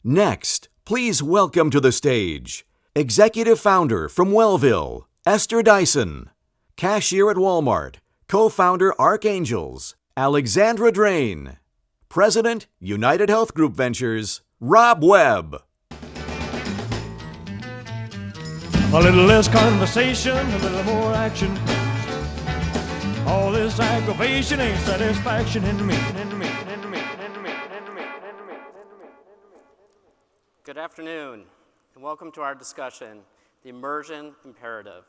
Next, please welcome to the stage Executive Founder from Wellville, Esther Dyson. Cashier at Walmart, Co-Founder Archangels, Alexandra Drain. President, UnitedHealth Group Ventures, Rob Webb. A little less conversation, a little more action. All this aggravation ain't satisfaction in me. Good afternoon, and welcome to our discussion, the Immersion Imperative.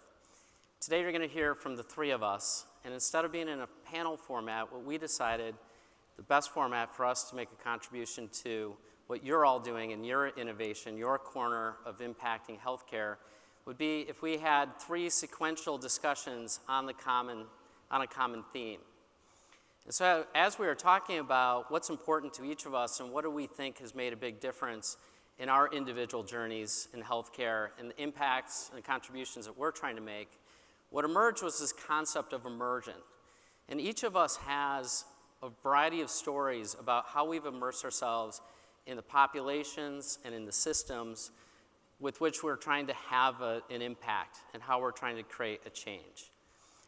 Today you're going to hear from the three of us, and instead of being in a panel format, what we decided the best format for us to make a contribution to what you're all doing in your innovation, your corner of impacting healthcare, would be if we had three sequential discussions on a common theme. And so as we were talking about what's important to each of us and what do we think has made a big difference in our individual journeys in healthcare and the impacts and contributions that we're trying to make, what emerged was this concept of immersion. And each of us has a variety of stories about how we've immersed ourselves in the populations and in the systems with which we're trying to have an impact and how we're trying to create a change.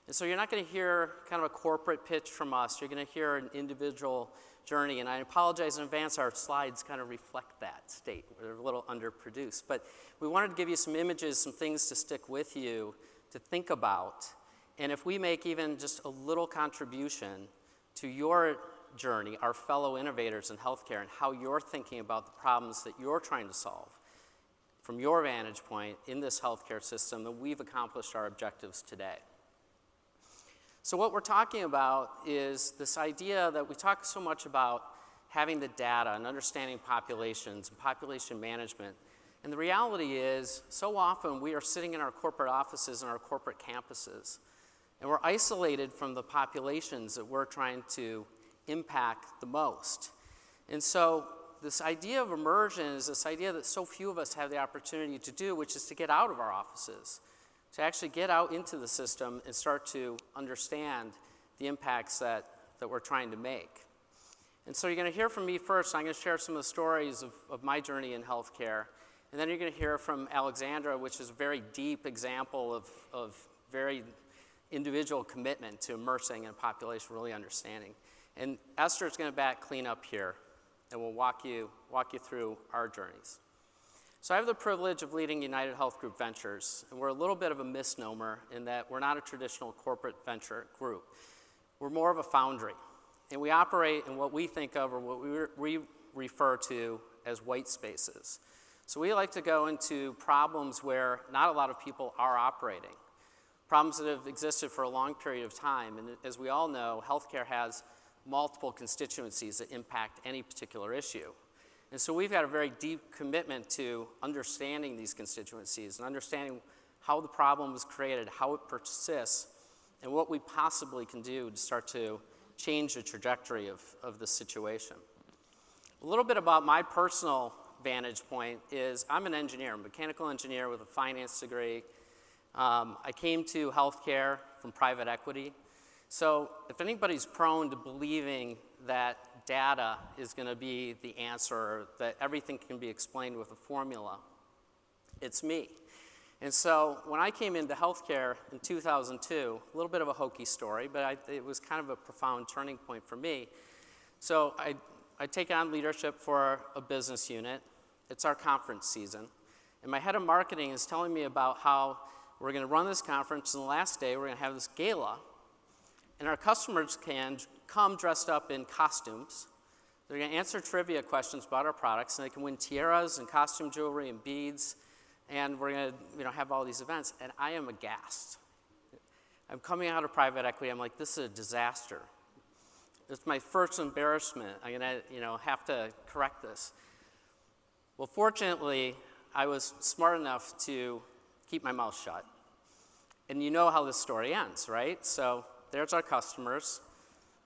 And so you're not going to hear kind of a corporate pitch from us. You're going to hear an individual journey. And I apologize in advance, our slides kind of reflect that state. They're a little underproduced. But we wanted to give you some images, some things to stick with you, to think about. And if we make even just a little contribution to your journey, our fellow innovators in healthcare, and how you're thinking about the problems that you're trying to solve from your vantage point in this healthcare system, then we've accomplished our objectives today. So what we're talking about is this idea that we talk so much about having the data and understanding populations and population management. And the reality is, so often we are sitting in our corporate offices and our corporate campuses, and we're isolated from the populations that we're trying to impact the most. And so this idea of immersion is this idea that so few of us have the opportunity to do, which is to get out of our offices, to actually get out into the system and start to understand the impacts that we're trying to make. And so you're going to hear from me first. I'm going to share some of the stories of my journey in healthcare. And then you're going to hear from Alexandra, which is a very deep example of very individual commitment to immersing in a population, really understanding. And Esther's going to clean up here, and we'll walk you through our journeys. So I have the privilege of leading UnitedHealth Group Ventures, and we're a little bit of a misnomer in that we're not a traditional corporate venture group. We're more of a foundry, and we operate in what we think of or what we refer to as white spaces. So we like to go into problems where not a lot of people are operating, problems that have existed for a long period of time, and as we all know, healthcare has multiple constituencies that impact any particular issue. And so we've got a very deep commitment to understanding these constituencies and understanding how the problem was created, how it persists, and what we possibly can do to start to change the trajectory of the situation. A little bit about my personal vantage point is I'm an engineer, a mechanical engineer with a finance degree. I came to healthcare from private equity. So if anybody's prone to believing that data is going to be the answer, or that everything can be explained with a formula, it's me. And so when I came into healthcare in 2002, a little bit of a hokey story, but it was kind of a profound turning point for me. So I take on leadership for a business unit. It's our conference season. And my head of marketing is telling me about how we're going to run this conference, and the last day we're going to have this gala. And our customers can come dressed up in costumes. They're going to answer trivia questions about our products, and they can win tiaras and costume jewelry and beads. And we're going to have all these events. And I am aghast. I'm coming out of private equity. I'm like, this is a disaster. It's my first embarrassment. I'm going to have to correct this. Well, fortunately, I was smart enough to keep my mouth shut. And you know how this story ends, right? So there's our customers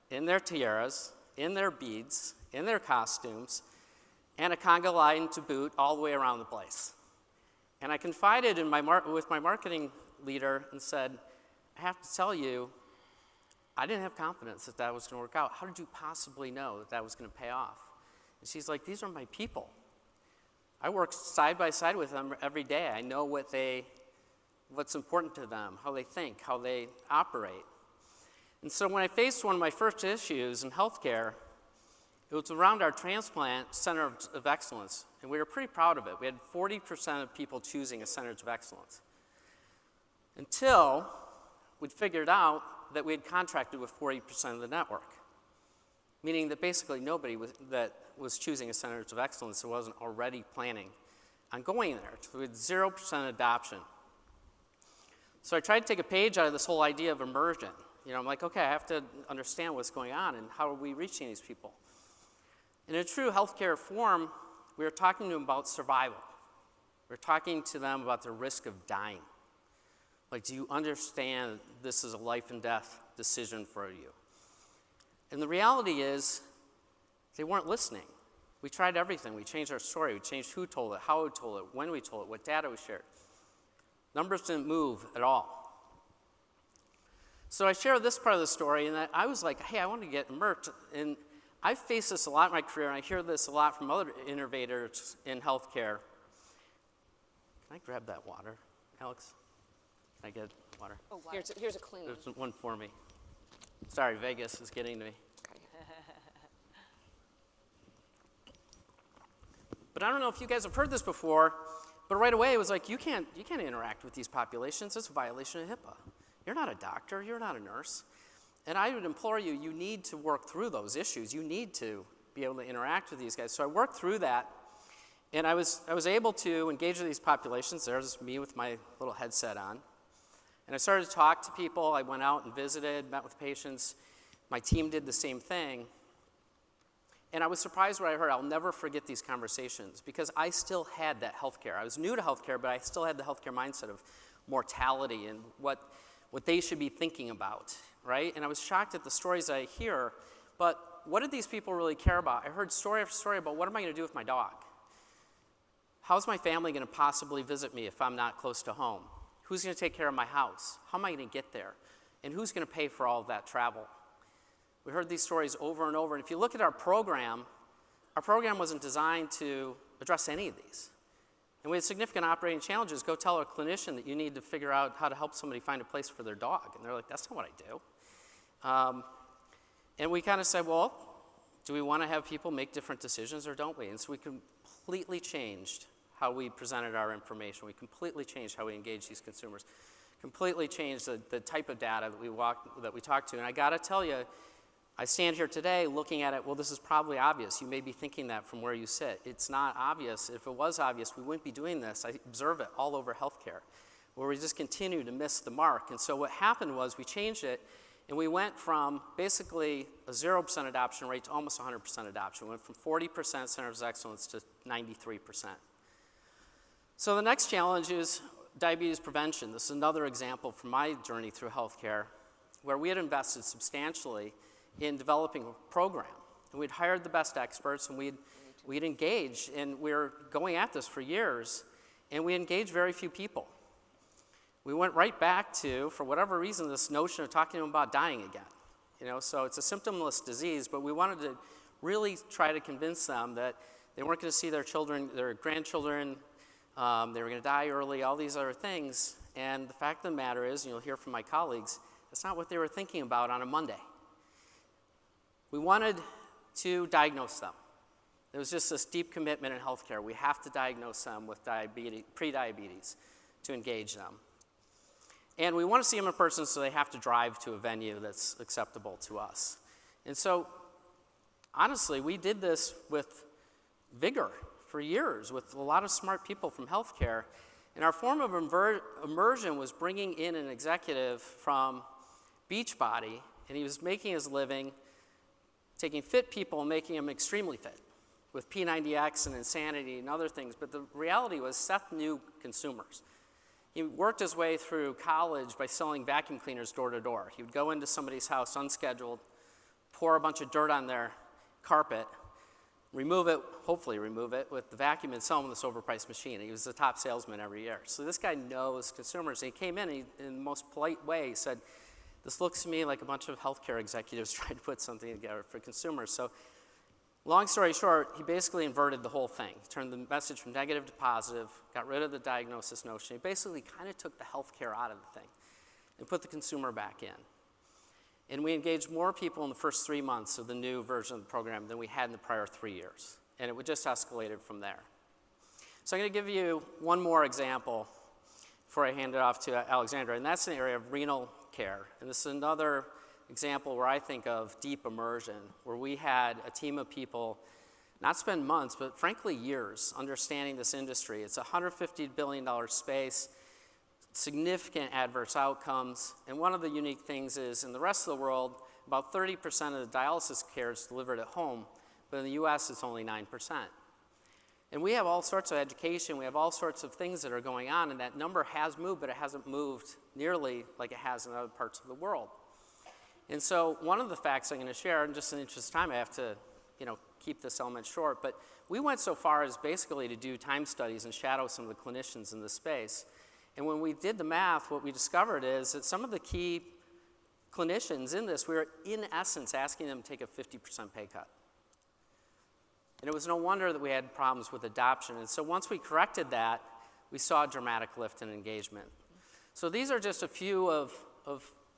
in their tiaras, in their beads, in their costumes, and a conga line to boot all the way around the place. And I confided in with my marketing leader and said, I have to tell you, I didn't have confidence that that was going to work out. How did you possibly know that that was going to pay off? And she's like, these are my people. I work side by side with them every day. I know what's important to them, how they think, how they operate. And so when I faced one of my first issues in healthcare, it was around our transplant center of excellence, and we were pretty proud of it. We had 40% of people choosing a center of excellence. Until we'd figured out that we had contracted with 40% of the network, meaning that basically nobody that was choosing a center of excellence that wasn't already planning on going there. So we had 0% adoption. So I tried to take a page out of this whole idea of immersion. I'm like, okay, I have to understand what's going on and how are we reaching these people. In a true healthcare form, we were talking to them about survival. We were talking to them about the risk of dying. Like, do you understand this is a life and death decision for you? And the reality is, they weren't listening. We tried everything. We changed our story. We changed who told it, how we told it, when we told it, what data we shared. Numbers didn't move at all. So I share this part of the story, and I was like, hey, I want to get immersed. And I've faced this a lot in my career, and I hear this a lot from other innovators in healthcare. Can I grab that water, Alex? Can I get water? Oh, wow. Here's a clean one. There's one for me. Sorry, Vegas is getting to me. But I don't know if you guys have heard this before, but right away it was like, you can't interact with these populations. It's a violation of HIPAA. You're not a doctor. You're not a nurse. And I would implore you, you need to work through those issues. You need to be able to interact with these guys. So I worked through that, and I was able to engage with these populations. There's me with my little headset on. And I started to talk to people. I went out and visited, met with patients. My team did the same thing. And I was surprised what I heard. I'll never forget these conversations because I still had that healthcare. I was new to healthcare, but I still had the healthcare mindset of mortality and what they should be thinking about, right? And I was shocked at the stories I hear, but what did these people really care about? I heard story after story about what am I going to do with my dog? How's my family going to possibly visit me if I'm not close to home? Who's going to take care of my house? How am I going to get there? And who's going to pay for all of that travel? We heard these stories over and over, and if you look at our program wasn't designed to address any of these. And we had significant operating challenges. Go tell a clinician that you need to figure out how to help somebody find a place for their dog. And they're like, that's not what I do. And we kind of said, well, do we want to have people make different decisions or don't we? And so we completely changed how we presented our information. We completely changed how we engaged these consumers. Completely changed the type of data that we talked to. And I got to tell you, I stand here today looking at it, well, this is probably obvious. You may be thinking that from where you sit. It's not obvious. If it was obvious, we wouldn't be doing this. I observe it all over healthcare, where we just continue to miss the mark. And so what happened was we changed it, and we went from basically a 0% adoption rate to almost 100% adoption. We went from 40% centers of excellence to 93%. So the next challenge is diabetes prevention. This is another example from my journey through healthcare, where we had invested substantially in developing a program. And we'd hired the best experts, and we'd engaged, and we were going at this for years, and we engaged very few people. We went right back to, for whatever reason, this notion of talking to them about dying again. So it's a symptomless disease, but we wanted to really try to convince them that they weren't going to see their children, their grandchildren, they were going to die early, all these other things. And the fact of the matter is, and you'll hear from my colleagues, that's not what they were thinking about on a Monday. We wanted to diagnose them. There was just this deep commitment in healthcare. We have to diagnose them with pre-diabetes to engage them. And we want to see them in person, so they have to drive to a venue that's acceptable to us. And so, honestly, we did this with vigor for years with a lot of smart people from healthcare. And our form of immersion was bringing in an executive from Beachbody, and he was making his living taking fit people and making them extremely fit with P90X and Insanity and other things. But the reality was Seth knew consumers. He worked his way through college by selling vacuum cleaners door to door. He would go into somebody's house unscheduled, pour a bunch of dirt on their carpet, hopefully remove it with the vacuum and sell them this overpriced machine. He was the top salesman every year. So this guy knows consumers. And he came in the most polite way, he said, this looks to me like a bunch of healthcare executives trying to put something together for consumers. So Long story short, he basically inverted the whole thing. He turned the message from negative to positive, got rid of the diagnosis notion. He basically kind of took the healthcare out of the thing and put the consumer back in. And we engaged more people in the first 3 months of the new version of the program than we had in the prior 3 years. And it just escalated from there. So I'm going to give you one more example before I hand it off to Alexandra, and that's in the area of renal care. And this is another example where I think of deep immersion, where we had a team of people not spend months, but frankly years understanding this industry. It's a $150 billion space, significant adverse outcomes, and one of the unique things is in the rest of the world, about 30% of the dialysis care is delivered at home, but in the US it's only 9%. And we have all sorts of education, we have all sorts of things that are going on, and that number has moved, but it hasn't moved nearly like it has in other parts of the world. And so one of the facts I'm going to share, and just in the interest of time, I have to keep this element short, but we went so far as basically to do time studies and shadow some of the clinicians in this space. And when we did the math, what we discovered is that some of the key clinicians in this, we were in essence asking them to take a 50% pay cut. And it was no wonder that we had problems with adoption. And so once we corrected that, we saw a dramatic lift in engagement. So these are just a few of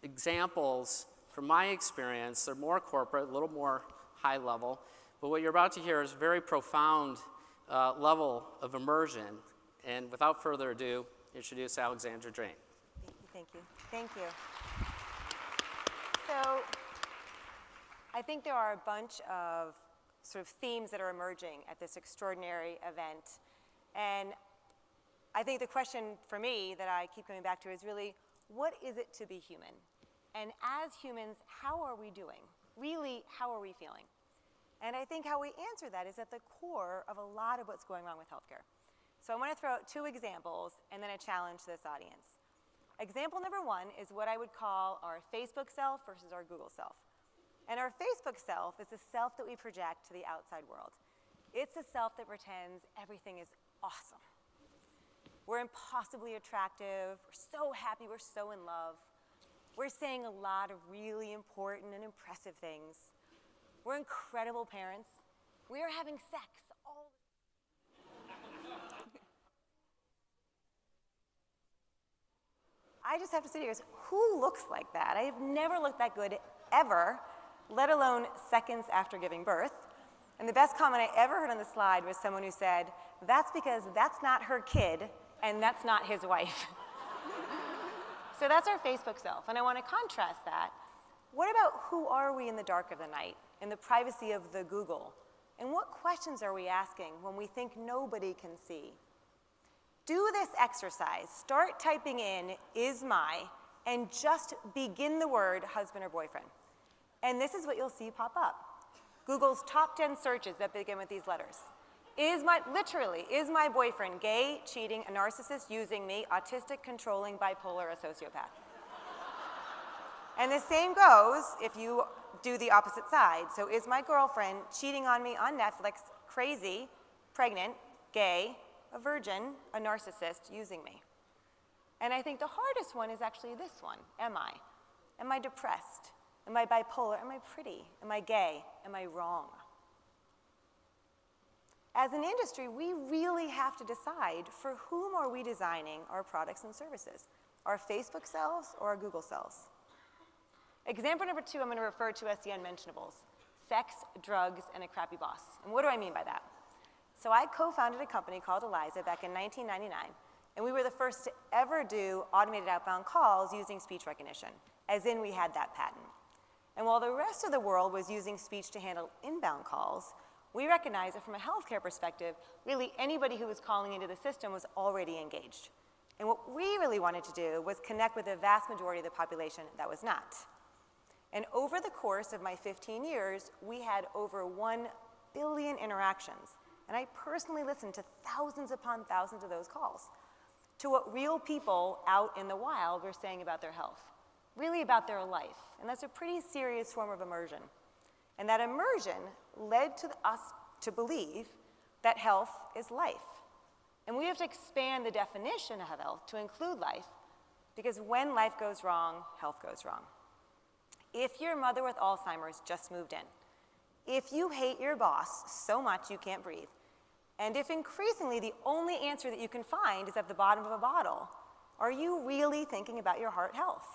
examples from my experience. They're more corporate, a little more high level. But what you're about to hear is a very profound level of immersion. And without further ado, introduce Alexandra Drain. Thank you. Thank you. So I think there are a bunch of sort of themes that are emerging at this extraordinary event. And I think the question for me that I keep coming back to is really, what is it to be human? And as humans, how are we doing? Really, how are we feeling? And I think how we answer that is at the core of a lot of what's going on with healthcare. So I want to throw out 2 examples and then a challenge to this audience. Example number 1 is what I would call our Facebook self versus our Google self. And our Facebook self is the self that we project to the outside world. It's the self that pretends everything is awesome. We're impossibly attractive, we're so happy, we're so in love. We're saying a lot of really important and impressive things. We're incredible parents. We are having sex all I just have to say to you guys, who looks like that? I have never looked that good ever, let alone seconds after giving birth. And the best comment I ever heard on the slide was someone who said, that's because that's not her kid and that's not his wife. So that's our Facebook self, and I want to contrast that. What about who are we in the dark of the night, in the privacy of the Google? And what questions are we asking when we think nobody can see? Do this exercise. Start typing in "is my" and just begin the word husband or boyfriend. And this is what you'll see pop up. Google's top 10 searches that begin with these letters. Is my boyfriend gay, cheating, a narcissist, using me, autistic, controlling, bipolar, a sociopath? And the same goes if you do the opposite side. So is my girlfriend cheating on me on Netflix, crazy, pregnant, gay, a virgin, a narcissist, using me? And I think the hardest one is actually this one. Am I? Am I depressed? Am I bipolar? Am I pretty? Am I gay? Am I wrong? As an industry, we really have to decide for whom are we designing our products and services, our Facebook selves or our Google selves. Example number 2, I'm going to refer to as the unmentionables: sex, drugs, and a crappy boss. And what do I mean by that? So I co-founded a company called Eliza back in 1999, and we were the first to ever do automated outbound calls using speech recognition, as in we had that patent. And while the rest of the world was using speech to handle inbound calls, we recognized that from a healthcare perspective, really anybody who was calling into the system was already engaged. And what we really wanted to do was connect with the vast majority of the population that was not. And over the course of my 15 years, we had over 1 billion interactions. And I personally listened to thousands upon thousands of those calls, to what real people out in the wild were saying about their health, really about their life. And that's a pretty serious form of immersion. And that immersion led to us to believe that health is life. And we have to expand the definition of health to include life, because when life goes wrong, health goes wrong. If your mother with Alzheimer's just moved in, If you hate your boss so much you can't breathe, and if increasingly the only answer that you can find is at the bottom of a bottle, are you really thinking about your heart health?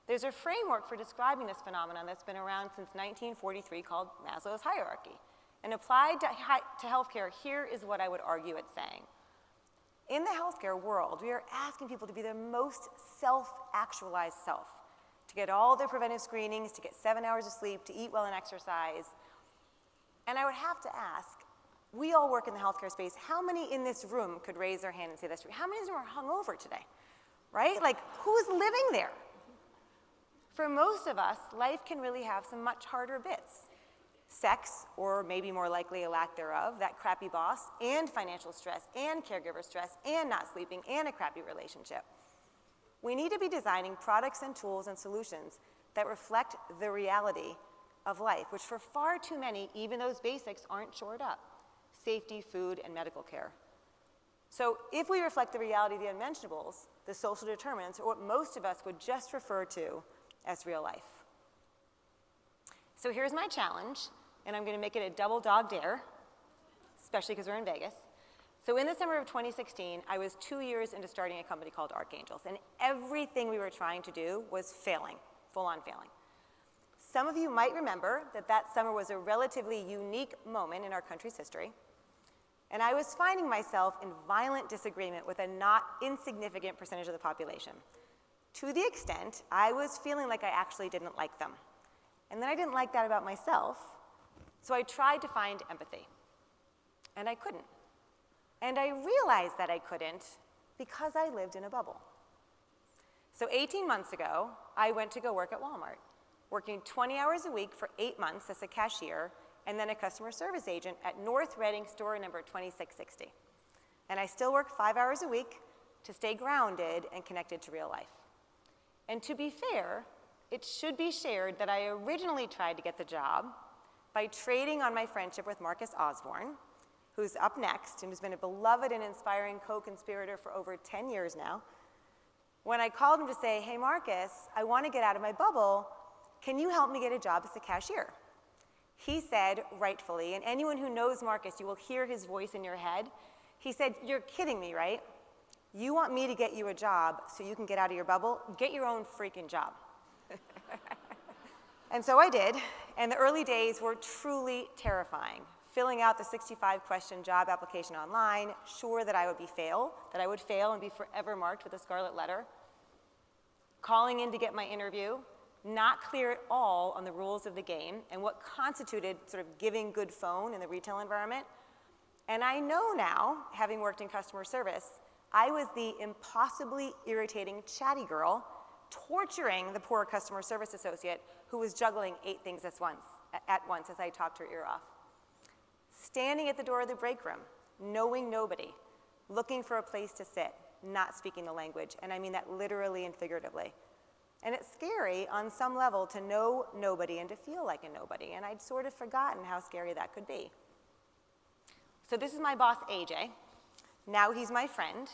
There's a framework for describing this phenomenon that's been around since 1943 called Maslow's hierarchy. And applied to healthcare, here is what I would argue it's saying. In the healthcare world, we are asking people to be their most self-actualized self, to get all their preventive screenings, to get 7 hours of sleep, to eat well and exercise. And I would have to ask, we all work in the healthcare space, how many in this room could raise their hand and say that's true? How many of them are hungover today, right? Like, who's living there? For most of us, life can really have some much harder bits. Sex, or maybe more likely a lack thereof, that crappy boss, and financial stress, and caregiver stress, and not sleeping, and a crappy relationship. We need to be designing products and tools and solutions that reflect the reality of life, which for far too many, even those basics aren't shored up: safety, food, and medical care. So if we reflect the reality of the unmentionables, the social determinants are what most of us would just refer to as real life. So here's my challenge, and I'm going to make it a double dog dare, especially because we're in Vegas. So in the summer of 2016, I was 2 years into starting a company called Archangels, and everything we were trying to do was failing, full-on failing. Some of you might remember that that summer was a relatively unique moment in our country's history, and I was finding myself in violent disagreement with a not insignificant percentage of the population, to the extent I was feeling like I actually didn't like them. And then I didn't like that about myself, so I tried to find empathy. And I couldn't. And I realized that I couldn't because I lived in a bubble. So 18 months ago, I went to go work at Walmart, working 20 hours a week for 8 months as a cashier and then a customer service agent at North Reading store number 2660. And I still work 5 hours a week to stay grounded and connected to real life. And to be fair, it should be shared that I originally tried to get the job by trading on my friendship with Marcus Osborne, who's up next and who's been a beloved and inspiring co-conspirator for over 10 years now. When I called him to say, hey Marcus, I want to get out of my bubble, can you help me get a job as a cashier? He said, rightfully, and anyone who knows Marcus, you will hear his voice in your head, he said, you're kidding me, right? You want me to get you a job so you can get out of your bubble? Get your own freaking job. And so I did, and the early days were truly terrifying. Filling out the 65-question job application online, sure that I would fail and be forever marked with a scarlet letter. Calling in to get my interview, not clear at all on the rules of the game and what constituted sort of giving good phone in the retail environment. And I know now, having worked in customer service, I was the impossibly irritating chatty girl torturing the poor customer service associate who was juggling 8 things at once as I talked her ear off. Standing at the door of the break room, knowing nobody, looking for a place to sit, not speaking the language, and I mean that literally and figuratively. And it's scary on some level to know nobody and to feel like a nobody, and I'd sort of forgotten how scary that could be. So this is my boss, AJ. Now he's my friend,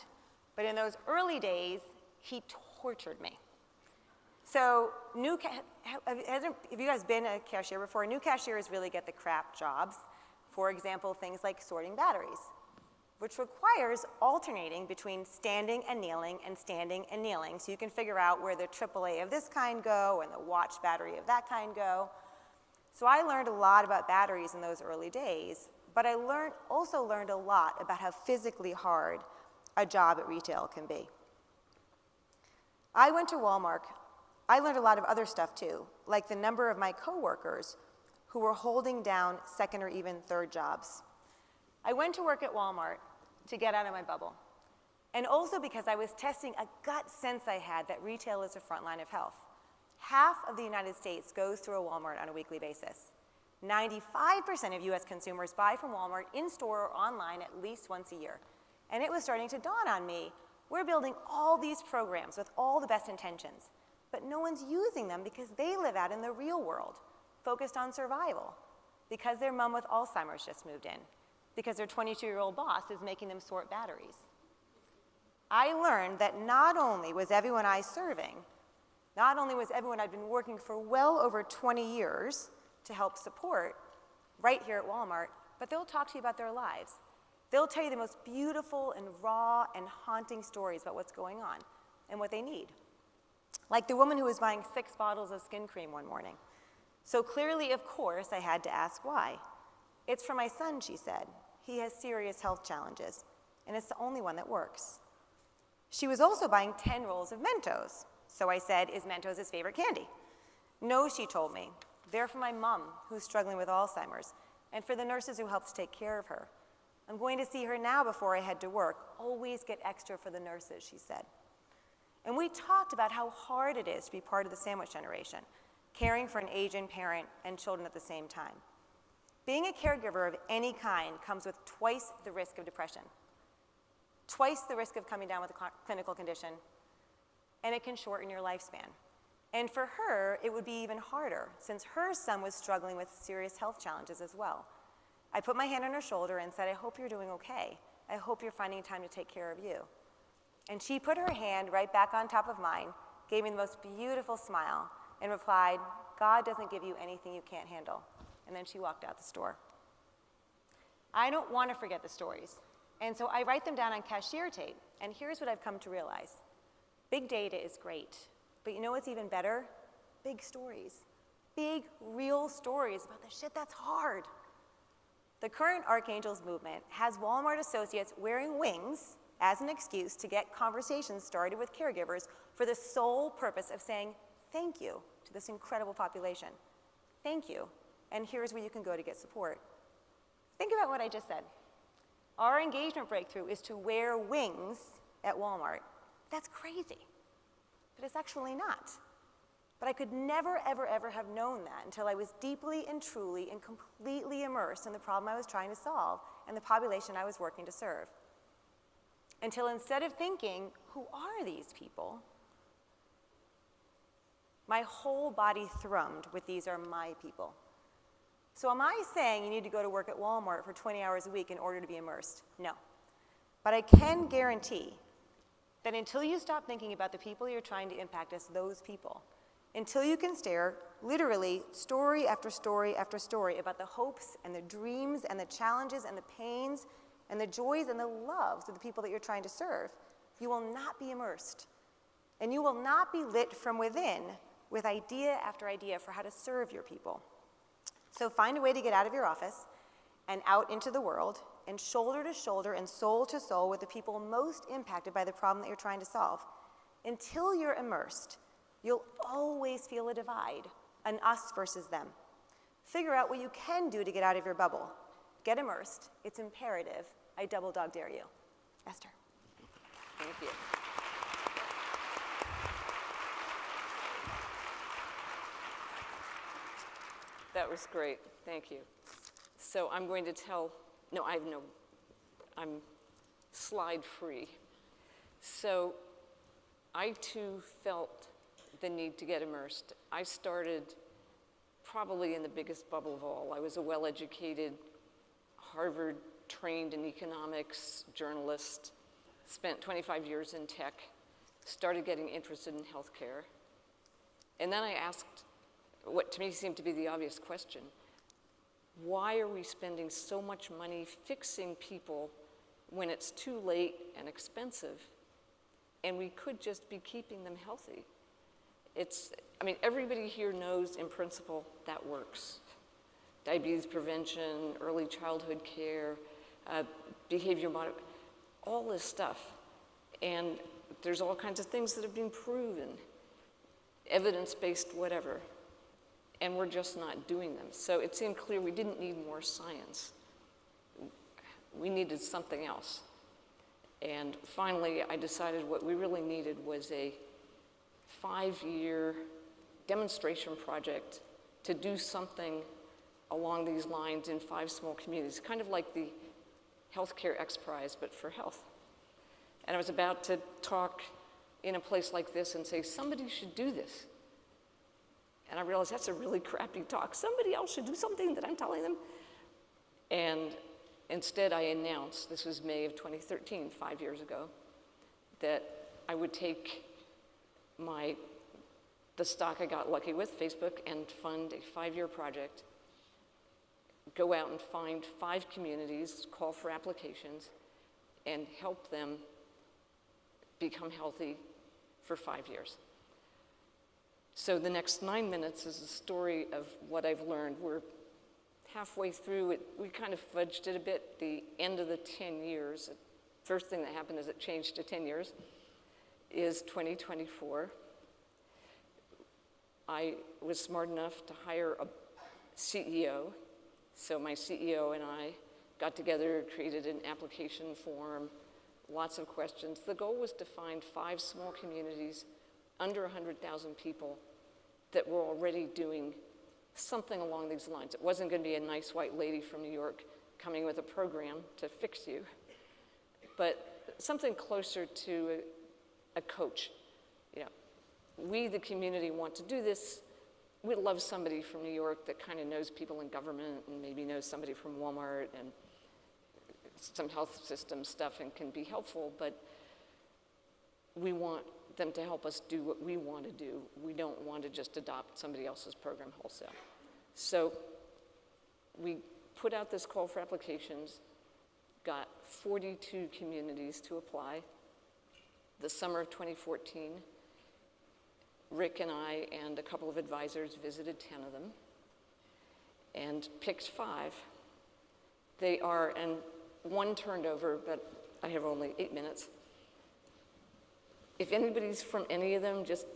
but in those early days, he tortured me. So have you guys been a cashier before? New cashiers really get the crap jobs. For example, things like sorting batteries, which requires alternating between standing and kneeling and standing and kneeling, so you can figure out where the AAA of this kind go and the watch battery of that kind go. So I learned a lot about batteries in those early days, but I also learned a lot about how physically hard a job at retail can be. I went to Walmart. I learned a lot of other stuff too, like the number of my coworkers who were holding down second or even third jobs. I went to work at Walmart to get out of my bubble, and also because I was testing a gut sense I had that retail is the front line of health. Half of the United States goes through a Walmart on a weekly basis. 95% of US consumers buy from Walmart in-store or online at least once a year. And it was starting to dawn on me, we're building all these programs with all the best intentions, but no one's using them because they live out in the real world, focused on survival, because their mom with Alzheimer's just moved in, because their 22-year-old boss is making them sort batteries. I learned that not only was everyone I serving, not only was everyone I'd been working for well over 20 years to help support, right here at Walmart, but they'll talk to you about their lives. They'll tell you the most beautiful and raw and haunting stories about what's going on and what they need. Like the woman who was buying 6 bottles of skin cream one morning. So clearly, of course, I had to ask why. It's for my son, she said. He has serious health challenges, and it's the only one that works. She was also buying 10 rolls of Mentos. So I said, is Mentos his favorite candy? No, she told me. They're for my mom, who's struggling with Alzheimer's, and for the nurses who helped take care of her. I'm going to see her now before I head to work. Always get extra for the nurses, she said. And we talked about how hard it is to be part of the sandwich generation, caring for an aging parent and children at the same time. Being a caregiver of any kind comes with twice the risk of depression, twice the risk of coming down with a clinical condition, and it can shorten your lifespan. And for her, it would be even harder, since her son was struggling with serious health challenges as well. I put my hand on her shoulder and said, I hope you're doing okay. I hope you're finding time to take care of you. And she put her hand right back on top of mine, gave me the most beautiful smile, and replied, God doesn't give you anything you can't handle. And then she walked out the store. I don't want to forget the stories, and so I write them down on cashier tape, and here's what I've come to realize. Big data is great, but you know what's even better? Big stories. Big, real stories about the shit that's hard. The current Archangels movement has Walmart associates wearing wings as an excuse to get conversations started with caregivers for the sole purpose of saying thank you to this incredible population. Thank you, and here's where you can go to get support. Think about what I just said. Our engagement breakthrough is to wear wings at Walmart. That's crazy, but it's actually not. But I could never, ever, ever have known that until I was deeply and truly and completely immersed in the problem I was trying to solve and the population I was working to serve. Until instead of thinking, who are these people? My whole body thrummed with these are my people. So am I saying you need to go to work at Walmart for 20 hours a week in order to be immersed? No. But I can guarantee that until you stop thinking about the people you're trying to impact as those people, until you can stare literally story after story after story about the hopes and the dreams and the challenges and the pains and the joys and the loves of the people that you're trying to serve, you will not be immersed. And you will not be lit from within with idea after idea for how to serve your people. So find a way to get out of your office and out into the world and shoulder to shoulder and soul to soul with the people most impacted by the problem that you're trying to solve. Until you're immersed, you'll always feel a divide, an us versus them. Figure out what you can do to get out of your bubble. Get immersed. It's imperative. I double dog dare you. Esther. Thank you. That was great. Thank you. So I'm going to I'm slide free. So I too felt the need to get immersed. I started probably in the biggest bubble of all. I was a well-educated, Harvard-trained in economics journalist, spent 25 years in tech, started getting interested in healthcare. And then I asked what to me seemed to be the obvious question. Why are we spending so much money fixing people when it's too late and expensive, and we could just be keeping them healthy? Everybody here knows in principle that works. Diabetes prevention, early childhood care, behavior monitoring, all this stuff. And there's all kinds of things that have been proven, evidence-based, whatever. And we're just not doing them. So it seemed clear we didn't need more science. We needed something else. And finally, I decided what we really needed was a 5-year demonstration project to do something along these lines in 5 small communities, kind of like the Healthcare X Prize, but for health. And I was about to talk in a place like this and say, somebody should do this. And I realized that's a really crappy talk. Somebody else should do something that I'm telling them. And instead I announced, this was May of 2013, 5 years ago, that I would take the stock I got lucky with, Facebook, and fund a 5-year project go out and find 5 communities, call for applications, and help them become healthy for 5 years. So the next 9 minutes is a story of what I've learned. We're halfway through it. We kind of fudged it a bit. The end of the 10 years, the first thing that happened is it changed to 10 years, is 2024. I was smart enough to hire a CEO. So my CEO and I got together, created an application form, lots of questions. The goal was to find 5 small communities under 100,000 people that were already doing something along these lines. It wasn't going to be a nice white lady from New York coming with a program to fix you, but something closer to a coach. You know, we, the community, want to do this. We'd love somebody from New York that kind of knows people in government and maybe knows somebody from Walmart and some health system stuff and can be helpful, but we want them to help us do what we want to do. We don't want to just adopt somebody else's program wholesale. So we put out this call for applications, got 42 communities to apply. The summer of 2014, Rick and I and a couple of advisors visited 10 of them and picked 5. They are, and one turned over, but I have only 8 minutes. If anybody's from any of them, just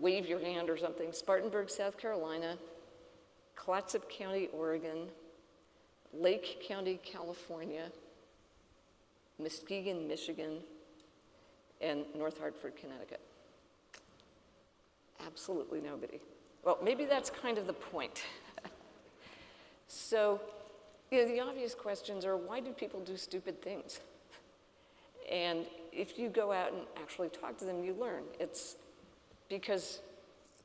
wave your hand or something. Spartanburg, South Carolina, Clatsop County, Oregon, Lake County, California, Muskegon, Michigan, and North Hartford, Connecticut. Absolutely nobody. Well, maybe that's kind of the point. So, you know, the obvious questions are, why do people do stupid things? And if you go out and actually talk to them, you learn. It's because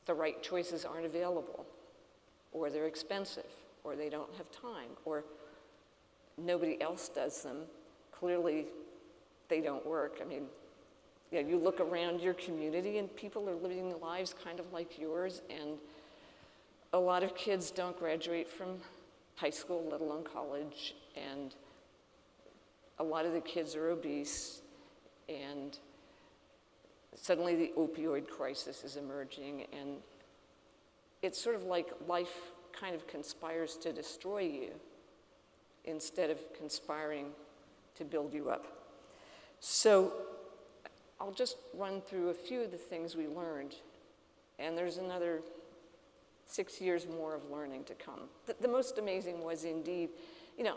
the right choices aren't available, or they're expensive, or they don't have time, or nobody else does them. Clearly, they don't work. I mean, yeah, you look around your community and people are living lives kind of like yours, and a lot of kids don't graduate from high school, let alone college, and a lot of the kids are obese, and suddenly the opioid crisis is emerging, and it's sort of like life kind of conspires to destroy you instead of conspiring to build you up. So I'll just run through a few of the things we learned, and there's another 6 years more of learning to come. The most amazing was indeed, you know,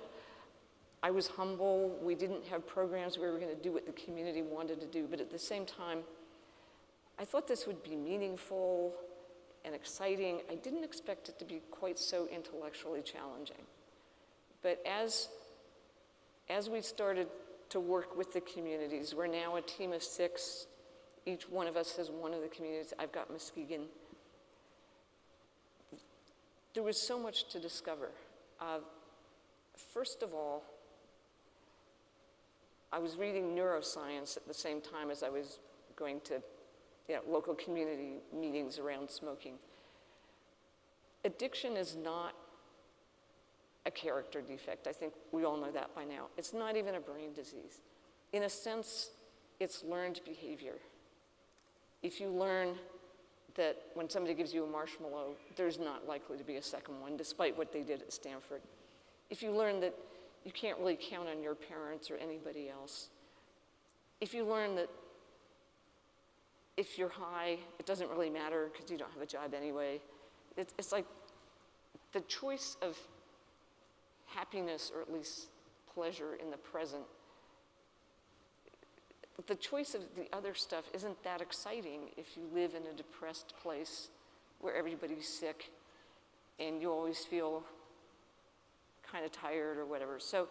I was humble. We didn't have programs where we were going to do what the community wanted to do, but at the same time, I thought this would be meaningful and exciting. I didn't expect it to be quite so intellectually challenging. But as we started to work with the communities, we're now a team of 6. Each one of us has one of the communities. I've got Muskegon. There was so much to discover. First of all, I was reading neuroscience at the same time as I was going to local community meetings around smoking. Addiction is not a character defect. I think we all know that by now. It's not even a brain disease. In a sense, it's learned behavior. If you learn that when somebody gives you a marshmallow, there's not likely to be a second one, despite what they did at Stanford. If you learn that you can't really count on your parents or anybody else. If you learn that if you're high, it doesn't really matter because you don't have a job anyway. It's like the choice of happiness, or at least pleasure in the present, the choice of the other stuff isn't that exciting if you live in a depressed place where everybody's sick and you always feel kind of tired or whatever. So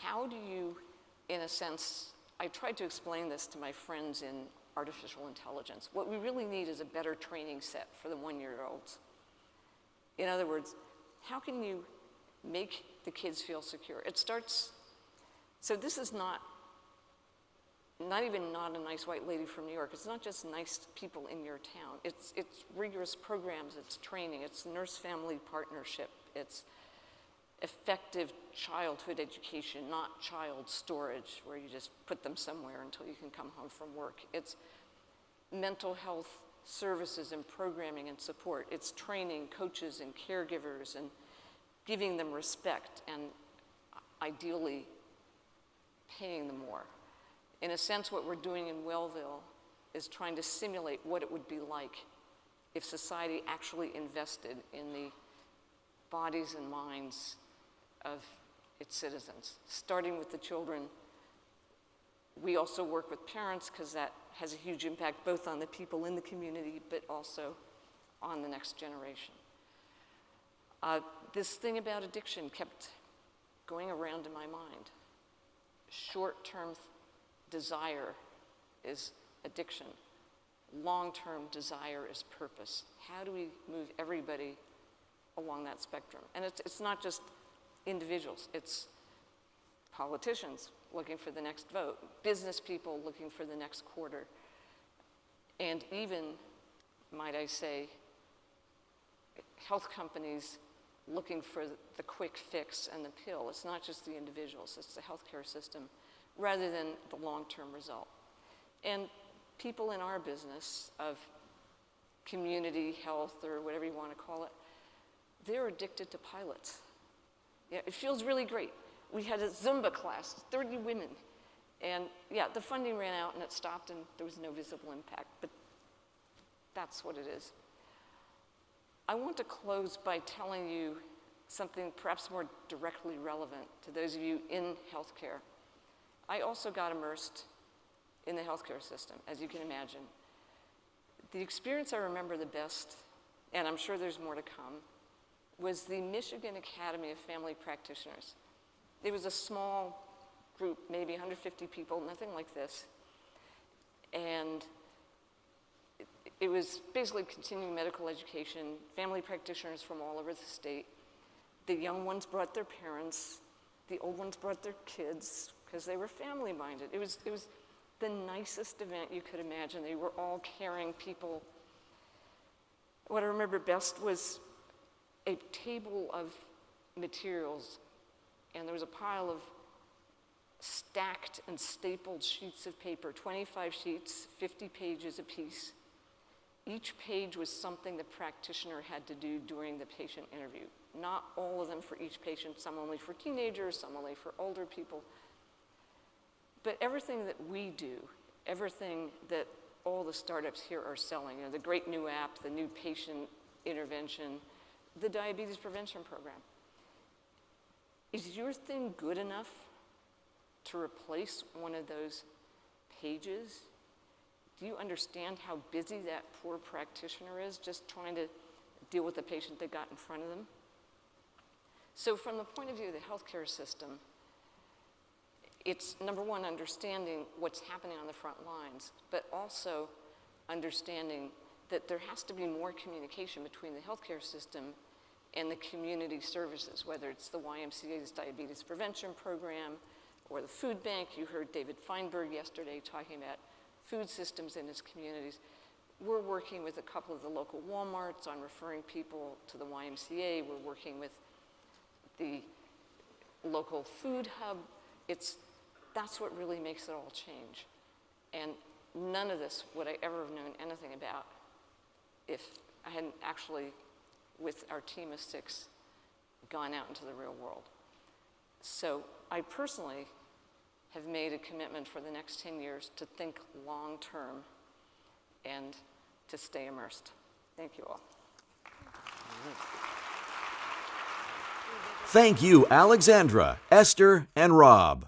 how do you, in a sense, I tried to explain this to my friends in artificial intelligence. What we really need is a better training set for the 1-year-olds. In other words, how can you make the kids feel secure? It starts, so this is not a nice white lady from New York. It's not just nice people in your town. It's rigorous programs, it's training, it's nurse-family partnership, It's effective childhood education, not child storage, where you just put them somewhere until you can come home from work. It's mental health services and programming and support. It's training coaches and caregivers and giving them respect and ideally paying them more. In a sense, what we're doing in Wellville is trying to simulate what it would be like if society actually invested in the bodies and minds of its citizens, starting with the children. We also work with parents because that has a huge impact both on the people in the community but also on the next generation. This thing about addiction kept going around in my mind. Short-term desire is addiction. Long-term desire is purpose. How do we move everybody along that spectrum? And it's not just individuals. It's politicians looking for the next vote, business people looking for the next quarter, and even, might I say, health companies looking for the quick fix and the pill. It's not just the individuals, it's the healthcare system, rather than the long-term result. And people in our business of community health, or whatever you want to call it, they're addicted to pilots. Yeah, it feels really great. We had a Zumba class, 30 women. And yeah, the funding ran out and it stopped and there was no visible impact, but that's what it is. I want to close by telling you something perhaps more directly relevant to those of you in healthcare. I also got immersed in the healthcare system, as you can imagine. The experience I remember the best, and I'm sure there's more to come, was the Michigan Academy of Family Practitioners. It was a small group, maybe 150 people, nothing like this. And it was basically continuing medical education, family practitioners from all over the state. The young ones brought their parents, the old ones brought their kids, because they were family-minded. It was the nicest event you could imagine. They were all caring people. What I remember best was a table of materials, and there was a pile of stacked and stapled sheets of paper, 25 sheets, 50 pages apiece. Each page was something the practitioner had to do during the patient interview. Not all of them for each patient, some only for teenagers, some only for older people. But everything that we do, everything that all the startups here are selling, the great new app, the new patient intervention, the diabetes prevention program, is your thing good enough to replace one of those pages? Do you understand how busy that poor practitioner is just trying to deal with the patient they got in front of them? So from the point of view of the healthcare system, it's number one, understanding what's happening on the front lines, but also understanding that there has to be more communication between the healthcare system and the community services, whether it's the YMCA's diabetes prevention program or the food bank. You heard David Feinberg yesterday talking about food systems in his communities. We're working with a couple of the local Walmarts on referring people to the YMCA. We're working with the local food hub. That's what really makes it all change. And none of this would I ever have known anything about if I hadn't actually, with our team of 6, gone out into the real world. So I personally have made a commitment for the next 10 years to think long term and to stay immersed. Thank you all. Thank you, Alexandra, Esther, and Rob.